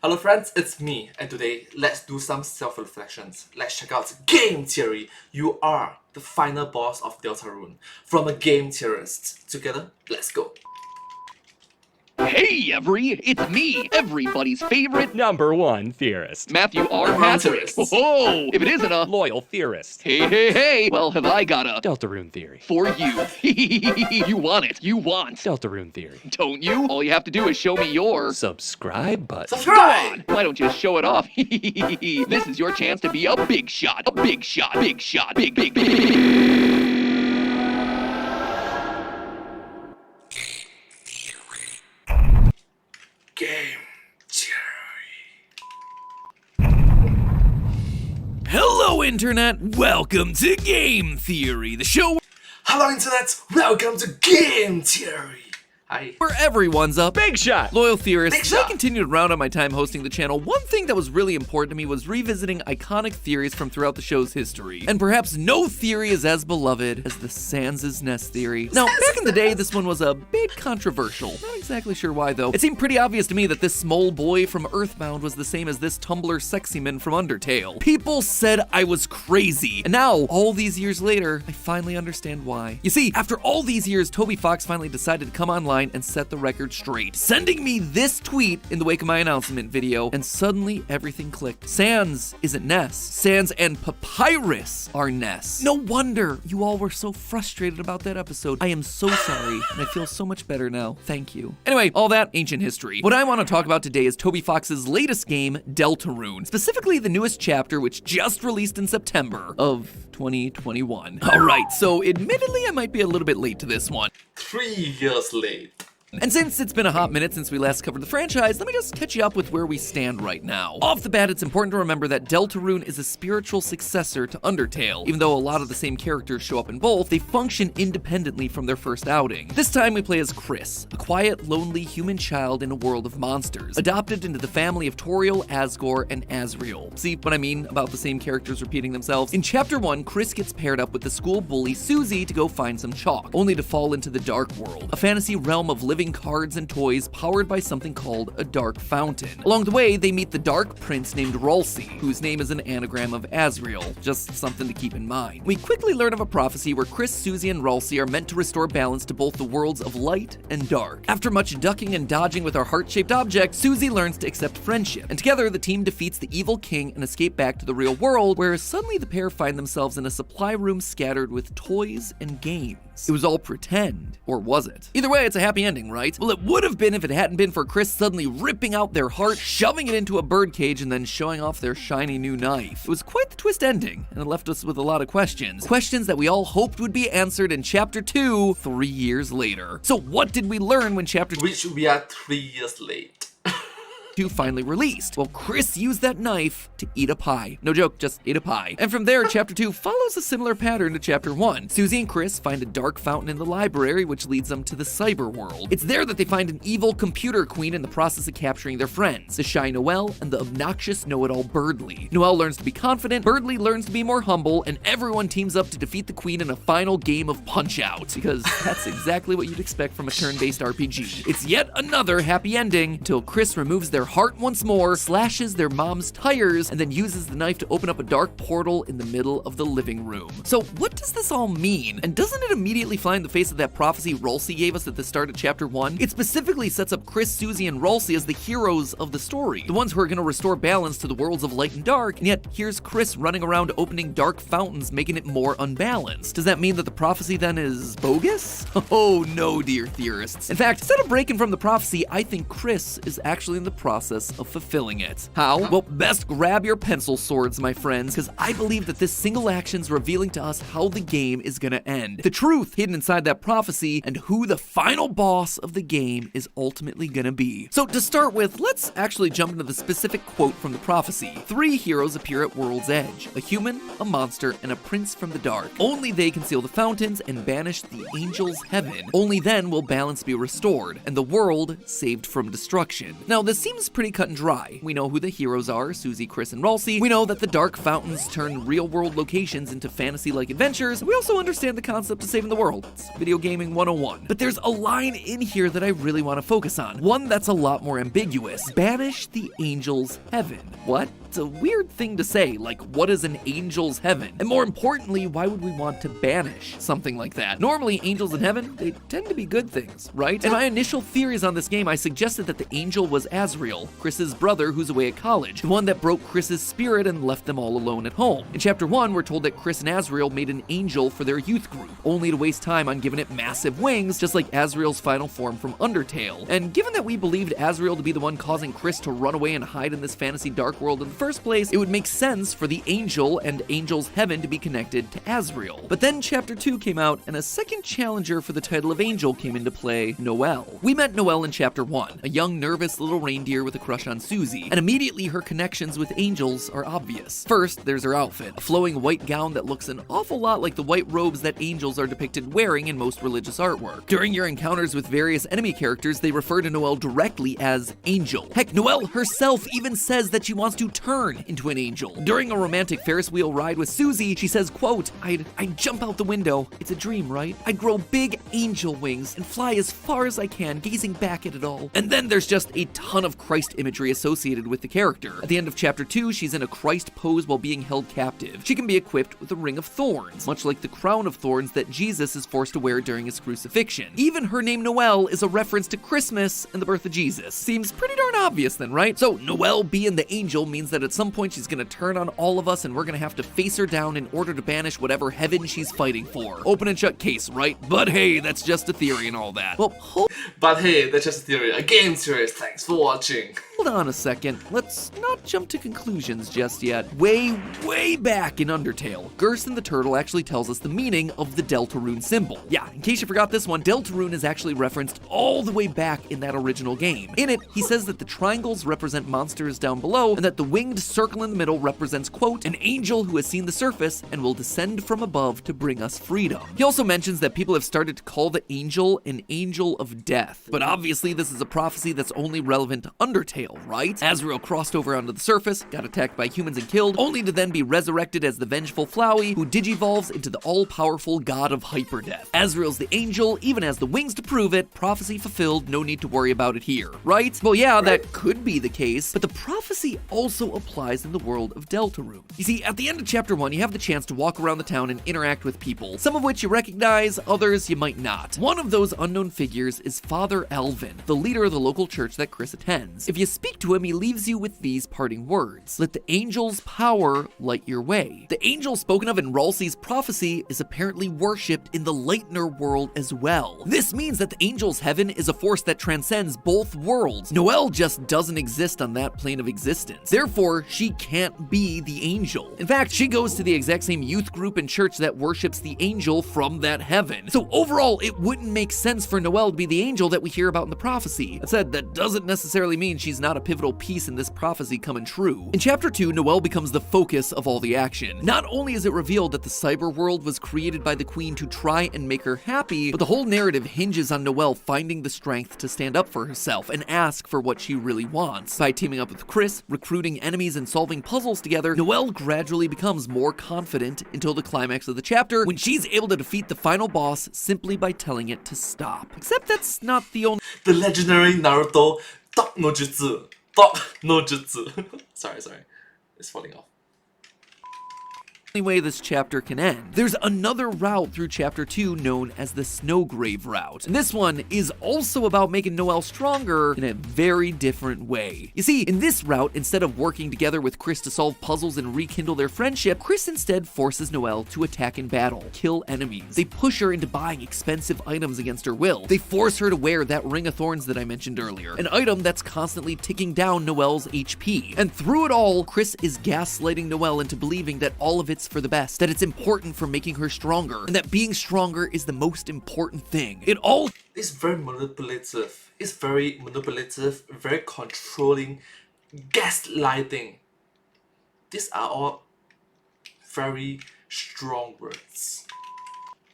Hello friends, it's me, and today let's do some self-reflections. Let's check out Game Theory. You are the final boss of Deltarune from a game theorist. Together, let's go. Hey, it's me, everybody's favorite #1 theorist. Matthew R. Number one Patrick. theorist. Oh, if it isn't a Loyal theorist. hey, well, have I got a Deltarune theory. for you? You want it. You want. Deltarune theory. Don't you? All you have to do is show me your Subscribe button. Subscribe! Why don't you just show it off? This is your chance to be a big shot. A big shot. Big shot. Big. Game Theory. Hello, Internet! Welcome to Game Theory, the show Hello Internet, welcome to Game Theory. Hi. where everyone's a Big shot! loyal theorist. Big As I shot. continued around on my time hosting the channel, one thing that was really important to me was revisiting iconic theories from throughout the show's history. And perhaps no theory is as beloved as the Sans' Nest theory. Now, back in the day, this one was a bit controversial. Not exactly sure why, though. It seemed pretty obvious to me that this small boy from Earthbound was the same as this Tumblr sexy man from Undertale. People said I was crazy. And now, all these years later, I finally understand why. You see, after all these years, Toby Fox finally decided to come online and set the record straight, sending me this tweet in the wake of my announcement video, and suddenly everything clicked. Sans isn't Ness. Sans and Papyrus are Ness. No wonder you all were so frustrated about that episode. I am so sorry, and I feel so much better now. Thank you. Anyway, all that ancient history. What I want to talk about today is Toby Fox's latest game, Deltarune. Specifically the newest chapter, which just released in September of 2021. Alright, so admittedly I might be a little bit late to this one. 3 years late. And since it's been a hot minute since we last covered the franchise, let me just catch you up with where we stand right now. Off the bat, it's important to remember that Deltarune is a spiritual successor to Undertale. Even though a lot of the same characters show up in both, they function independently from their first outing. This time we play as Chris, a quiet, lonely human child in a world of monsters, adopted into the family of Toriel, Asgore, and Asriel. See what I mean about the same characters repeating themselves? In Chapter 1, Chris gets paired up with the school bully Susie to go find some chalk, only to fall into the Dark World, a fantasy realm of living cards and toys powered by something called a dark fountain. Along the way, they meet the dark prince named Ralsei, whose name is an anagram of Asriel, just something to keep in mind. We quickly learn of a prophecy where Chris, Susie, and Ralsei are meant to restore balance to both the worlds of light and dark. After much ducking and dodging with our heart-shaped object, Susie learns to accept friendship, and together the team defeats the evil king and escape back to the real world, where suddenly the pair find themselves in a supply room scattered with toys and games. It was all pretend, or was it? Either way, it's a happy ending, right? Well, it would have been if it hadn't been for Chris suddenly ripping out their heart, shoving it into a birdcage, and then showing off their shiny new knife. It was quite the twist ending, and it left us with a lot of questions. Questions that we all hoped would be answered in Chapter 2, 3 years later. So what did we learn when Chapter Which we are 3 years late. 2 finally released? Well, Chris used that knife to eat a pie. No joke, just eat a pie. And from there, Chapter 2 follows a similar pattern to Chapter 1. Susie and Chris find a dark fountain in the library, which leads them to the cyber world. It's there that they find an evil computer queen in the process of capturing their friends, the shy Noelle and the obnoxious know-it-all Birdly. Noelle learns to be confident, Birdly learns to be more humble, and everyone teams up to defeat the queen in a final game of Punch-Out, because that's exactly what you'd expect from a turn-based RPG. It's yet another happy ending until Chris removes their heart once more, slashes their mom's tires, and then uses the knife to open up a dark portal in the middle of the living room. So what does this all mean? And doesn't it immediately fly in the face of that prophecy Ralsei gave us at the start of Chapter 1? It specifically sets up Chris, Susie, and Ralsei as the heroes of the story, the ones who are going to restore balance to the worlds of light and dark, and yet here's Chris running around opening dark fountains, making it more unbalanced. Does that mean that the prophecy then is bogus? Oh no, dear theorists. In fact, instead of breaking from the prophecy, I think Chris is actually in the process of fulfilling it. How? Well, best grab your pencil swords, my friends, because I believe that this single action's revealing to us how the game is gonna end. The truth hidden inside that prophecy, and who the final boss of the game is ultimately gonna be. So to start with, let's actually jump into the specific quote from the prophecy. 3 heroes appear at World's Edge: a human, a monster, and a prince from the dark. Only they can seal the fountains and banish the angels' heaven. Only then will balance be restored, and the world saved from destruction. Now, this seems seems pretty cut and dry. We know who the heroes are, Susie, Chris, and Ralsei. We know that the dark fountains turn real-world locations into fantasy-like adventures. We also understand the concept of saving the world. It's video gaming 101. But there's a line in here that I really want to focus on. One that's a lot more ambiguous. Banish the angels' heaven. What? It's a weird thing to say, like what is an angel's heaven? And more importantly, why would we want to banish something like that? Normally, angels in heaven, they tend to be good things, right? In my initial theories on this game, I suggested that the angel was Azrael, Chris's brother who's away at college, the one that broke Chris's spirit and left them all alone at home. In chapter 1, we're told that Chris and Azrael made an angel for their youth group, only to waste time on giving it massive wings, just like Azrael's final form from Undertale. And given that we believed Azrael to be the one causing Chris to run away and hide in this fantasy dark world in the first place, it would make sense for the angel and angel's heaven to be connected to Azrael. But then chapter 2 came out, and a second challenger for the title of angel came into play, Noelle. We met Noelle in chapter 1, a young, nervous little reindeer with a crush on Susie, and immediately her connections with angels are obvious. First, there's her outfit, a flowing white gown that looks an awful lot like the white robes that angels are depicted wearing in most religious artwork. During your encounters with various enemy characters, they refer to Noelle directly as Angel. Heck, Noelle herself even says that she wants to turn into an angel. During a romantic Ferris wheel ride with Susie, she says, quote, I'd jump out the window. It's a dream, right? I'd grow big angel wings and fly as far as I can, gazing back at it all. And then there's just a ton of Christ imagery associated with the character. At the end of chapter 2, she's in a Christ pose while being held captive. She can be equipped with a ring of thorns, much like the crown of thorns that Jesus is forced to wear during his crucifixion. Even her name Noelle is a reference to Christmas and the birth of Jesus. Seems pretty darn obvious then, right? So Noelle being the angel means that at some point she's gonna turn on all of us and we're gonna have to face her down in order to banish whatever heaven she's fighting for. Open and shut case, right? But hey, that's just a theory and all that. Well, But hey, that's just a theory. A game series. Thanks for watching. hold on a second. Let's not jump to conclusions just yet. Way back in Undertale, Gerson the turtle actually tells us the meaning of the Deltarune symbol. Yeah, in case you forgot this one, Deltarune is actually referenced all the way back in that original game. In it, he says that the triangles represent monsters down below and that the winged circle in the middle represents, quote, an angel who has seen the surface and will descend from above to bring us freedom. He also mentions that people have started to call the angel an angel of death. But obviously this is a prophecy that's only relevant to Undertale, right? Azrael crossed over onto the surface, got attacked by humans and killed, only to then be resurrected as the vengeful Flowey, who digivolves into the all-powerful god of hyperdeath. Azrael's the angel, even has the wings to prove it, prophecy fulfilled, no need to worry about it here, right? Well, yeah, that could be the case, but the prophecy also applies in the world of Deltarune. You see, at the end of chapter 1, you have the chance to walk around the town and interact with people, some of which you recognize, others you might not. One of those unknown figures is Father Alvin, the leader of the local church that Chris attends. If you speak to him, he leaves you with these parting words. Let the angel's power light your way. The angel spoken of in Ralsei's prophecy is apparently worshipped in the Lightner world as well. This means that the angel's heaven is a force that transcends both worlds. Noelle just doesn't exist on that plane of existence. Therefore, she can't be the angel. In fact, she goes to the exact same youth group and church that worships the angel from that heaven. So overall, it wouldn't make sense for Noelle to be the angel that we hear about in the prophecy. That said, that doesn't necessarily mean she's not a pivotal piece in this prophecy coming true. In chapter 2, Noelle becomes the focus of all the action. Not only is it revealed that the cyber world was created by the queen to try and make her happy, but the whole narrative hinges on Noelle finding the strength to stand up for herself and ask for what she really wants. By teaming up with Chris, recruiting enemies, and solving puzzles together, Noelle gradually becomes more confident until the climax of the chapter, when she's able to defeat the final boss simply by telling it to stop. Except that's not the only The legendary Naruto Top no Jutsu. Top no Jutsu. sorry. It's falling off. way this chapter can end. There's another route through chapter 2 known as the Snowgrave route. And this one is also about making Noelle stronger in a very different way. You see, in this route, instead of working together with Chris to solve puzzles and rekindle their friendship, Chris instead forces Noelle to attack in battle, kill enemies. They push her into buying expensive items against her will. They force her to wear that ring of thorns that I mentioned earlier, an item that's constantly ticking down Noelle's HP. And through it all, Chris is gaslighting Noelle into believing that all of it's for the best, that it's important for making her stronger, and that being stronger is the most important thing. It all It's very manipulative. It's very manipulative, very controlling, gaslighting. These are all very strong words.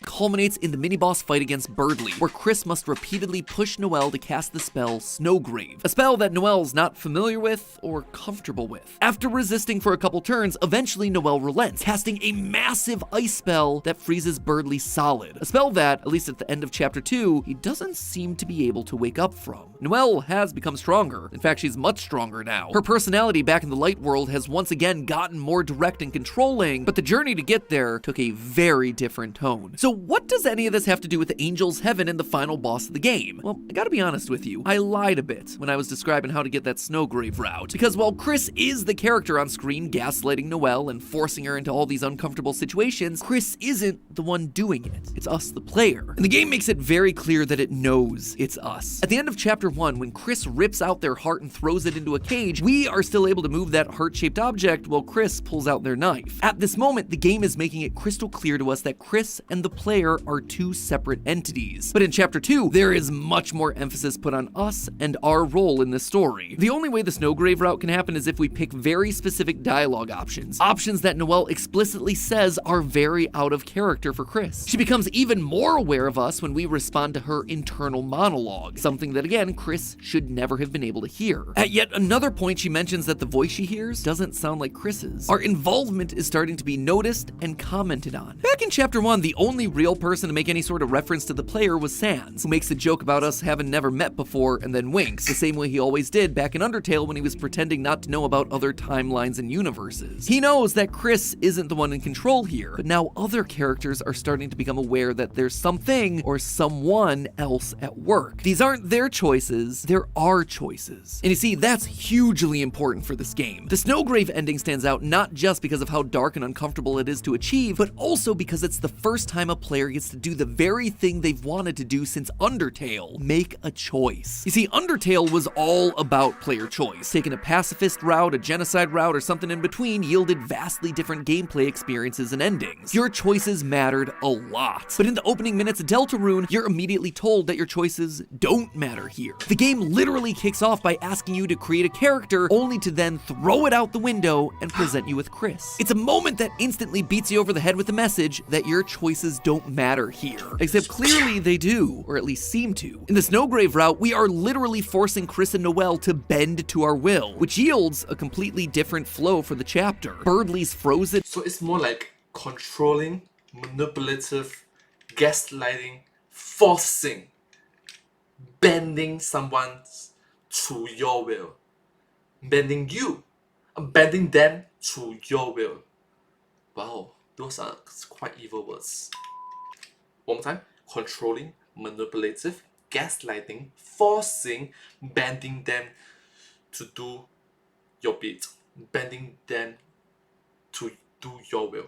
culminates in the mini-boss fight against Birdly, where Chris must repeatedly push Noelle to cast the spell Snowgrave, a spell that Noelle's not familiar with or comfortable with. After resisting for a couple turns, eventually Noelle relents, casting a massive ice spell that freezes Birdly solid, a spell that, at least at the end of chapter 2, he doesn't seem to be able to wake up from. Noelle has become stronger. In fact, she's much stronger now. Her personality back in the light world has once again gotten more direct and controlling, but the journey to get there took a very different tone. So what does any of this have to do with Angel's Heaven and the final boss of the game? Well, I gotta be honest with you, I lied a bit when I was describing how to get that Snowgrave route, because while Chris is the character on screen gaslighting Noelle and forcing her into all these uncomfortable situations, Chris isn't the one doing it. It's us, the player. And the game makes it very clear that it knows it's us. At the end of chapter 1, when Chris rips out their heart and throws it into a cage, we are still able to move that heart-shaped object while Chris pulls out their knife. At this moment, the game is making it crystal clear to us that Chris and the player are two separate entities. But in chapter 2, there is much more emphasis put on us and our role in this story. The only way the Snowgrave route can happen is if we pick very specific dialogue options that Noelle explicitly says are very out of character for Chris. She becomes even more aware of us when we respond to her internal monologue, something that again, Chris should never have been able to hear. At yet another point, she mentions that the voice she hears doesn't sound like Chris's. Our involvement is starting to be noticed and commented on. Back in chapter 1, the only real person to make any sort of reference to the player was Sans, who makes a joke about us having never met before and then winks, the same way he always did back in Undertale when he was pretending not to know about other timelines and universes. He knows that Chris isn't the one in control here, but now other characters are starting to become aware that there's something or someone else at work. These aren't their choices, they're our choices. And you see, that's hugely important for this game. The Snowgrave ending stands out not just because of how dark and uncomfortable it is to achieve, but also because it's the first time a player gets to do the very thing they've wanted to do since Undertale: make a choice. You see, Undertale was all about player choice. Taking a pacifist route, a genocide route, or something in between yielded vastly different gameplay experiences and endings. Your choices mattered a lot. But in the opening minutes of Deltarune, you're immediately told that your choices don't matter here. The game literally kicks off by asking you to create a character, only to then throw it out the window and present you with Chris. It's a moment that instantly beats you over the head with the message that your choices don't matter here. Except clearly they do, or at least seem to. In the Snowgrave route, we are literally forcing Chris and Noelle to bend to our will, which yields a completely different flow for the chapter. Birdly's frozen. So it's more like controlling, manipulative, gaslighting, forcing, bending someone to your will. Bending you, bending them to your will. Wow, those are quite evil words. One more time. Controlling, manipulative, gaslighting, forcing, bending them to do your bit. Bending them to do your will.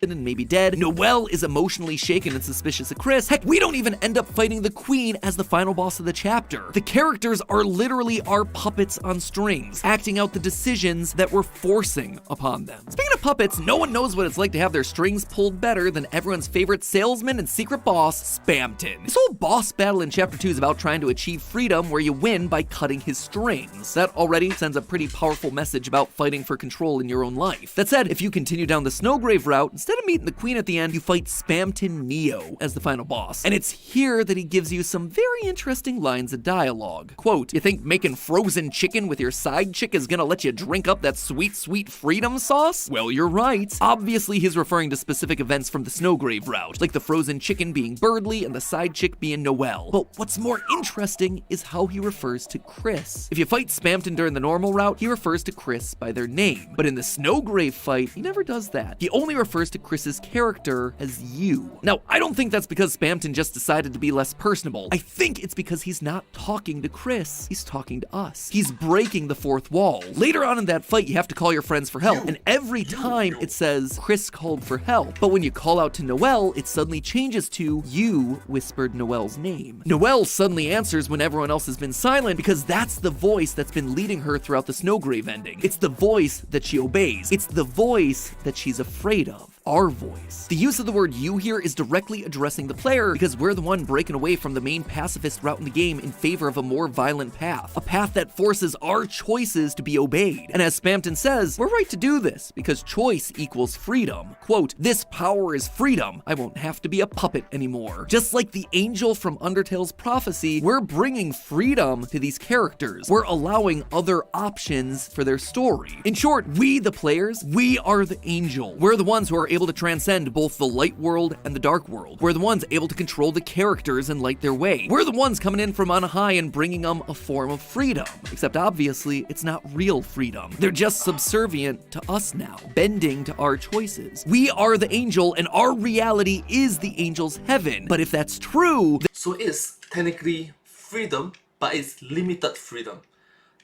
And maybe dead. Noelle is emotionally shaken and suspicious of Chris. Heck, we don't even end up fighting the Queen as the final boss of the chapter. The characters are literally our puppets on strings, acting out the decisions that we're forcing upon them. Speaking of puppets, no one knows what it's like to have their strings pulled better than everyone's favorite salesman and secret boss, Spamton. This whole boss battle in chapter 2 is about trying to achieve freedom where you win by cutting his strings. That already sends a pretty powerful message about fighting for control in your own life. That said, if you continue down the Snowgrave route, instead of meeting the Queen at the end, you fight Spamton Neo as the final boss. And it's here that he gives you some very interesting lines of dialogue. Quote, "You think making frozen chicken with your side chick is gonna let you drink up that sweet, sweet freedom sauce? Well, you're right." Obviously, he's referring to specific events from the Snowgrave route, like the frozen chicken being Birdly and the side chick being Noelle. But what's more interesting is how he refers to Chris. If you fight Spamton during the normal route, he refers to Chris by their name. But in the Snowgrave fight, he never does that. He only refers to Chris's character as you. Now, I don't think that's because Spamton just decided to be less personable. I think it's because he's not talking to Chris, he's talking to us. He's breaking the fourth wall. Later on in that fight, you have to call your friends for help, and every time it says, "Chris called for help." But when you call out to Noelle, it suddenly changes to, "You whispered Noelle's name." Noelle suddenly answers when everyone else has been silent, because that's the voice that's been leading her throughout the Snowgrave ending. It's the voice that she obeys. It's the voice that she's afraid of. our voice. The use of the word you here is directly addressing the player because we're the one breaking away from the main pacifist route in the game in favor of a more violent path. A path that forces our choices to be obeyed. And as Spamton says, we're right to do this because choice equals freedom. Quote, this power is freedom. I won't have to be a puppet anymore. Just like the angel from Undertale's prophecy, we're bringing freedom to these characters. We're allowing other options for their story. In short, we, the players, we are the angel. We're the ones who are able to transcend both the light world and the dark world. We're the ones able to control the characters and light their way. We're the ones coming in from on high and bringing them a form of freedom. Except obviously, it's not real freedom. They're just subservient to us now, bending to our choices. We are the angel and our reality is the angel's heaven. But if that's true, So it's technically freedom, but it's limited freedom.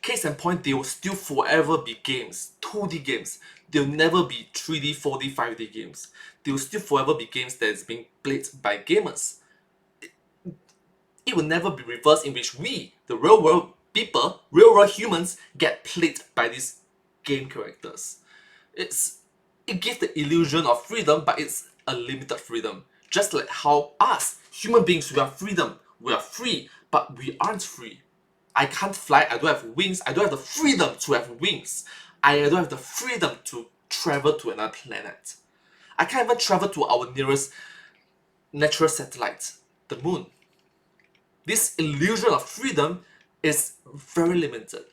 Case in point, they will still forever be games, 2D games. They'll never be 3D, 4D, 5D games. They will still forever be games that is being played by gamers. It will never be reversed in which we, the real world people, real world humans, get played by these game characters. It gives the illusion of freedom, but it's a limited freedom. Just like how us, human beings, we are freedom. We are free, but we aren't free. I can't fly, I don't have wings, I don't have the freedom to have wings. I don't have the freedom to travel to another planet. I can't even travel to our nearest natural satellite, the moon. This illusion of freedom is very limited.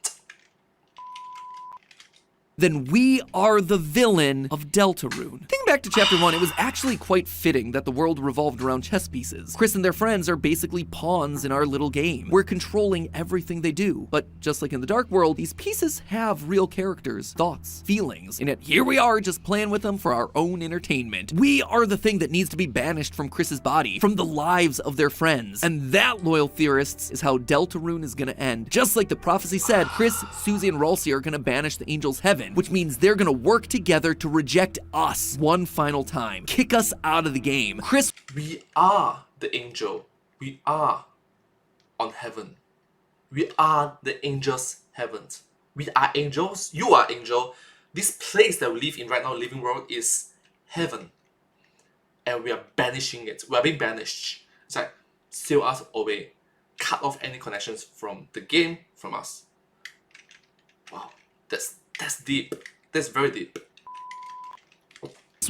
then we are the villain of Deltarune. Thinking back to chapter 1, it was actually quite fitting that the world revolved around chess pieces. Chris and their friends are basically pawns in our little game. We're controlling everything they do. But just like in the Dark World, these pieces have real characters, thoughts, feelings, and yet here we are just playing with them for our own entertainment. We are the thing that needs to be banished from Chris's body, from the lives of their friends. And that, loyal theorists, is how Deltarune is gonna end. Just like the prophecy said, Chris, Susie, and Ralsei are gonna banish the Angel's Heaven, which means they're gonna work together to reject us one final time, kick us out of the game. Chris, We are the angel. We are on heaven. We are the angel's heaven. We are angels. You are angel. This place that we live in right now, living world, is heaven. And we are banishing it. We are being banished. It's like, seal us away. Cut off any connections from the game, from us. Wow. That's deep. That's very deep.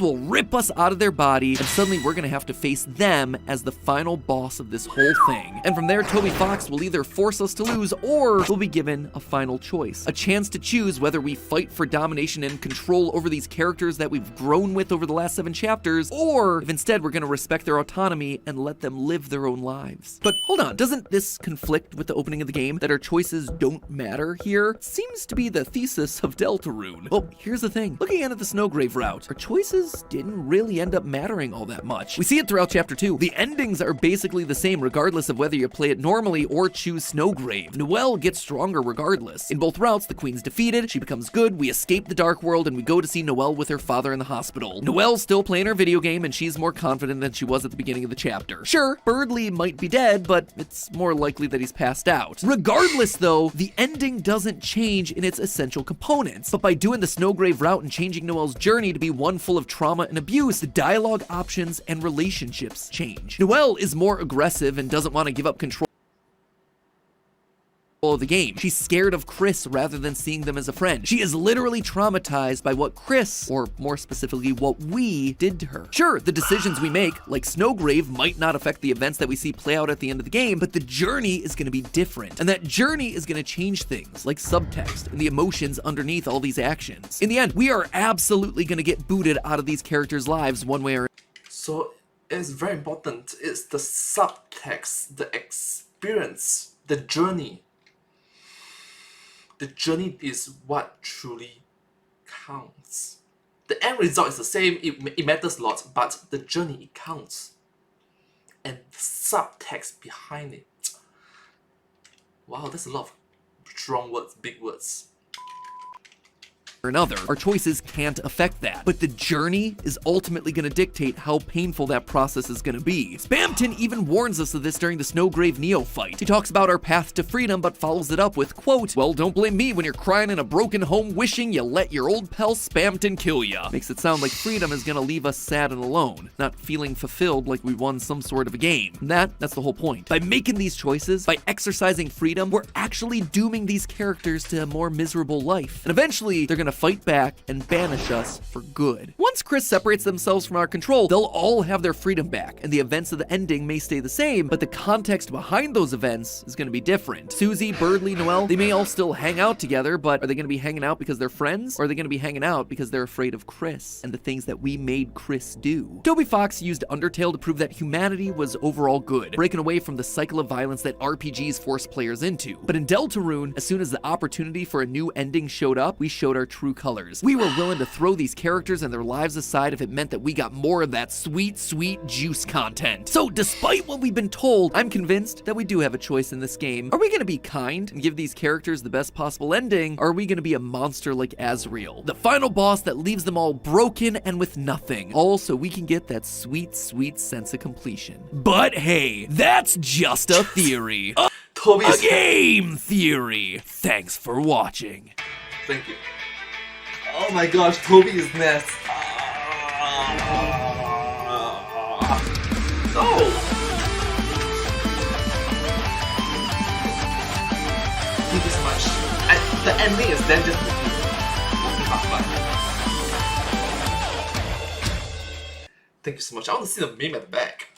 will rip us out of their body, and suddenly we're gonna have to face them as the final boss of this whole thing. And from there, Toby Fox will either force us to lose, or we'll be given a final choice. A chance to choose whether we fight for domination and control over these characters that we've grown with over the last 7 chapters, or if instead we're gonna respect their autonomy and let them live their own lives. But hold on, doesn't this conflict with the opening of the game, that our choices don't matter here? Seems to be the thesis of Deltarune. Well, here's the thing. Looking at the Snowgrave route, our choices didn't really end up mattering all that much. We see it throughout chapter 2. The endings are basically the same regardless of whether you play it normally or choose Snowgrave. Noelle gets stronger regardless. In both routes, the queen's defeated, she becomes good, we escape the dark world, and we go to see Noelle with her father in the hospital. Noelle's still playing her video game, and she's more confident than she was at the beginning of the chapter. Sure, Birdley might be dead, but it's more likely that he's passed out. Regardless though, the ending doesn't change in its essential components, but by doing the Snowgrave route and changing Noelle's journey to be one full of trauma and abuse, the dialogue options and relationships change. Noelle is more aggressive and doesn't want to give up control of the game. She's scared of Chris rather than seeing them as a friend. She is literally traumatized by what Chris, or more specifically what we, did to her. Sure, the decisions we make, like Snowgrave, might not affect the events that we see play out at the end of the game, but the journey is going to be different. And that journey is going to change things, like subtext and the emotions underneath all these actions. In the end, we are absolutely going to get booted out of these characters' lives one way or another. So it's very important. It's the subtext, the experience, the journey. The journey is what truly counts. The end result is the same, it matters a lot, but the journey, it counts. And the subtext behind it. Wow, that's a lot of strong words, big words. another. Our choices can't affect that. But the journey is ultimately going to dictate how painful that process is going to be. Spamton even warns us of this during the Snowgrave Neo fight. He talks about our path to freedom, but follows it up with, quote, "Well, don't blame me when you're crying in a broken home wishing you let your old pal Spamton kill ya." Makes it sound like freedom is going to leave us sad and alone, not feeling fulfilled like we won some sort of a game. And that's the whole point. By making these choices, by exercising freedom, we're actually dooming these characters to a more miserable life. And eventually, they're gonna fight back and banish us for good. Once Chris separates themselves from our control, they'll all have their freedom back, and the events of the ending may stay the same, but the context behind those events is gonna be different. Susie, Birdley, Noelle, they may all still hang out together, but are they gonna be hanging out because they're friends? Or are they gonna be hanging out because they're afraid of Chris and the things that we made Chris do? Toby Fox used Undertale to prove that humanity was overall good, breaking away from the cycle of violence that RPGs force players into. But in Deltarune, as soon as the opportunity for a new ending showed up, we showed our true colors. We were willing to throw these characters and their lives aside if it meant that we got more of that sweet, sweet juice content. So despite what we've been told, I'm convinced that we do have a choice in this game. Are we gonna be kind and give these characters the best possible ending, or are we gonna be a monster like Azrael, the final boss that leaves them all broken and with nothing, all so we can get that sweet, sweet sense of completion? But hey, that's just a theory. Toby A is... game theory. Thanks for watching. Thank you. Oh my gosh, Toby is Ness. No! Thank you so much. The ending is then just... Thank you so much. I want to see the meme at the back.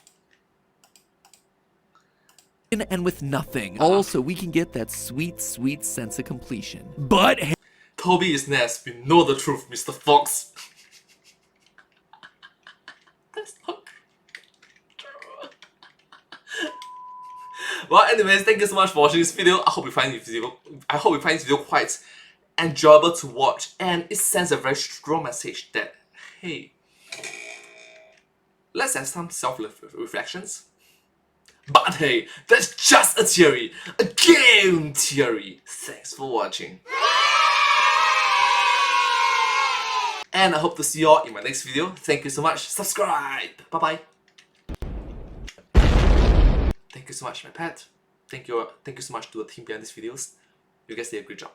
And with nothing, all so we can get that sweet, sweet sense of completion. But hey, Toby is Ness. We know the truth, Mr. Fox. That's not true. Well, anyways, thank you so much for watching this video. I hope you find this video quite enjoyable to watch, and it sends a very strong message that, hey, let's have some self-reflections. But hey, that's just a theory, a game theory. Thanks for watching. And I hope to see you all in my next video. Thank you so much. Subscribe. Bye-bye. Thank you so much, my pet. Thank you so much to the team behind these videos. You guys did a great job.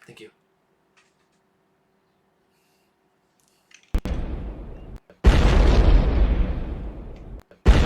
Thank you.